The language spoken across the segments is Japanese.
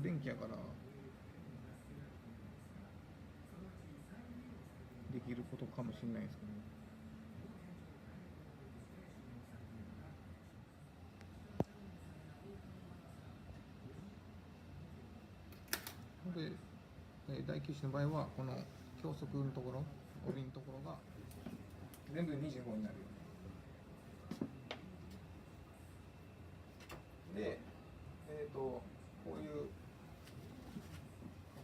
不電気やからできることかもしれないですけど、で大休止の場合はこの教則のところ、帯のところが全部25になるように。で、こういう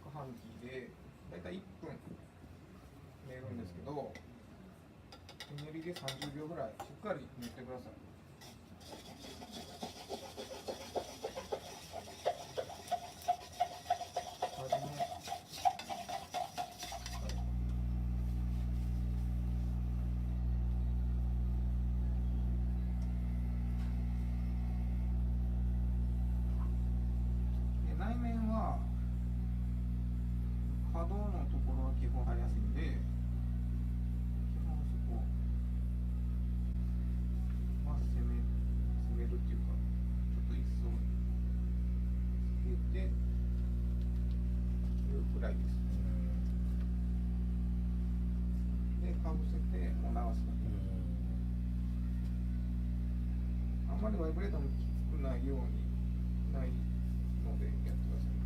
攪拌機でだいたい1分練るんですけど、練りで30秒ぐらいしっかり練ってください。内面は可動のところは基本貼りやすいんで、基本そこは攻めるっていうか、ちょっと一層つけていうくらいです。で、かぶせてもう流すだけ。あんまりバイブレートもきつくないようにないのでやってください。